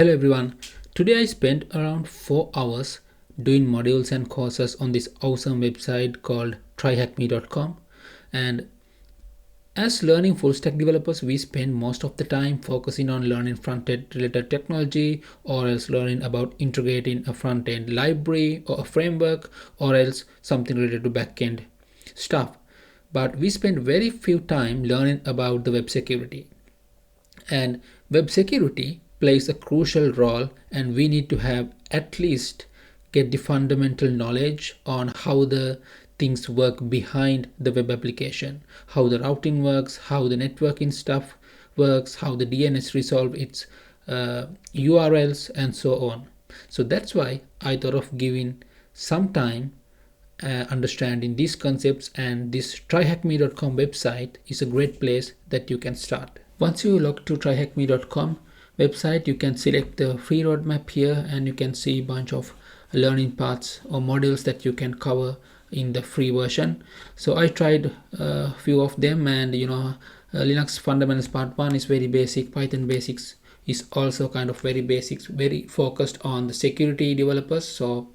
Hello everyone. Today I spent around 4 hours doing modules and courses on this awesome website called tryhackme.com. And as learning full stack developers, we spend most of the time focusing on learning front end related technology, or else learning about integrating a front end library or a framework, or else something related to back end stuff. But we spend very few time learning about the web security. And web security plays a crucial role, and we need to have at least get the fundamental knowledge on how the things work behind the web application, how the routing works, how the networking stuff works, how the DNS resolve its URLs, and so on. So that's why I thought of giving some time understanding these concepts, and this tryhackme.com website is a great place that you can start. Once you log to tryhackme.com website, you can select the free roadmap here, and you can see a bunch of learning paths or modules that you can cover in the free version. So I tried a few of them, and Linux fundamentals part 1 is very basic. Python basics is also kind of very basics, very focused on the security developers. So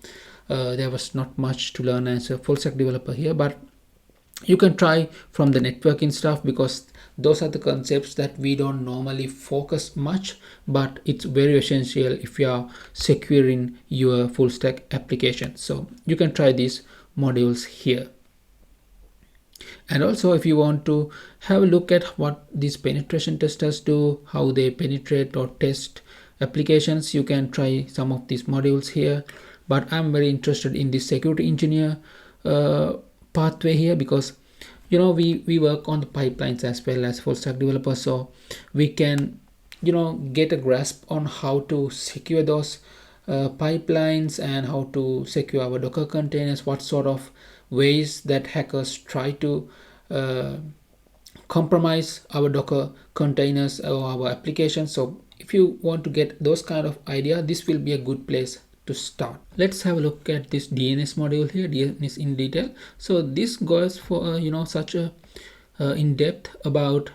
there was not much to learn as a full stack developer here, but you can try from the networking stuff, because those are the concepts that we don't normally focus much, but it's very essential if you are securing your full stack application. So you can try these modules here. And also, if you want to have a look at what these penetration testers do, how they penetrate or test applications, you can try some of these modules here. But I'm very interested in this security engineer pathway here, because we work on the pipelines as well as full stack developers, so we can get a grasp on how to secure those pipelines, and how to secure our Docker containers, what sort of ways that hackers try to compromise our Docker containers or our applications. So if you want to get those kind of idea, this will be a good place to start. Let's have a look at this DNS module here, DNS in detail. So this goes for such a in depth about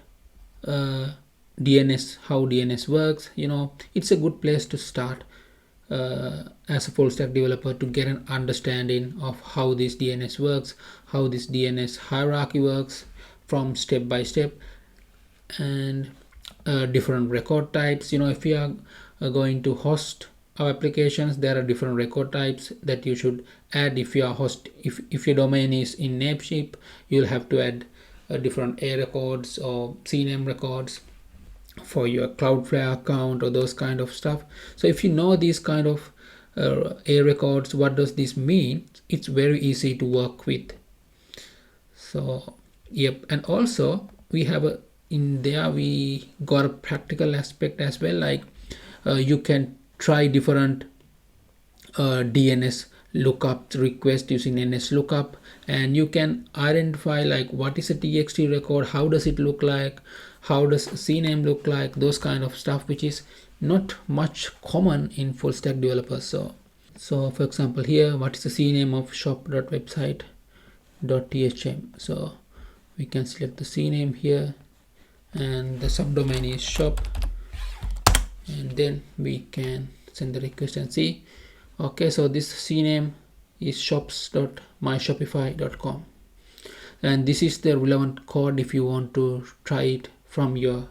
DNS, how DNS works. It's a good place to start as a full stack developer, to get an understanding of how this DNS works, how this DNS hierarchy works from step by step, and different record types. If you are going to host our applications, there are different record types that you should add. If you are if your domain is in Namecheap, you'll have to add different A records or CNAME records for your Cloudflare account, or those kind of stuff. So if you know these kind of A records, what does this mean, it's very easy to work with. So yep. And also we have in there we got a practical aspect as well, like you can try different DNS lookup request using NSLookup, and you can identify like what is a TXT record, how does it look like, how does CNAME look like, those kind of stuff, which is not much common in full stack developers. So for example here, what is the CNAME of shop.website.thm? So we can select the CNAME here, and the subdomain is shop, and then we can send the request and see. Okay, so this CNAME is shops.myshopify.com, and this is the relevant code if you want to try it from your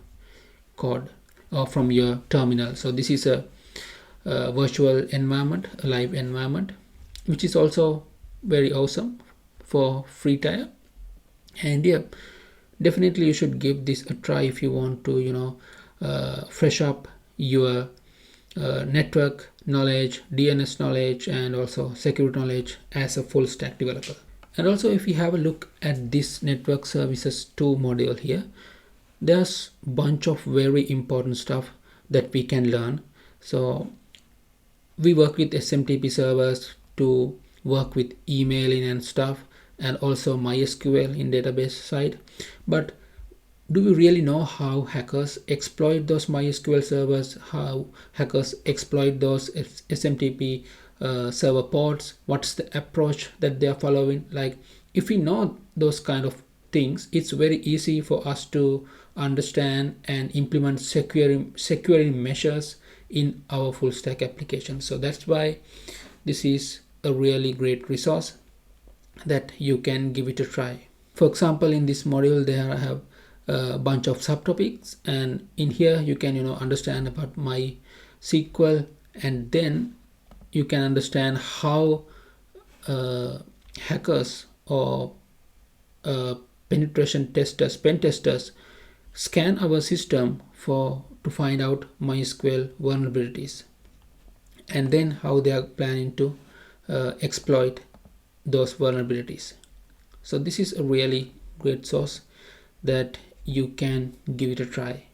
code or from your terminal. So this is a virtual environment, a live environment, which is also very awesome for free tier. And yeah, definitely you should give this a try if you want to fresh up your network knowledge, DNS knowledge, and also security knowledge as a full stack developer. And also, if you have a look at this network services 2 module here, there's a bunch of very important stuff that we can learn. So we work with SMTP servers to work with emailing and stuff, and also MySQL in database side. But do we really know how hackers exploit those MySQL servers, how hackers exploit those SMTP server ports? What's the approach that they are following? Like, if we know those kind of things, it's very easy for us to understand and implement securing measures in our full stack application. So that's why this is a really great resource that you can give it a try. For example, in this module there I have a bunch of subtopics, and in here you can understand about MySQL, and then you can understand how hackers or penetration testers, pen testers, scan our system to find out MySQL vulnerabilities, and then how they are planning to exploit those vulnerabilities. So this is a really great source that you can give it a try.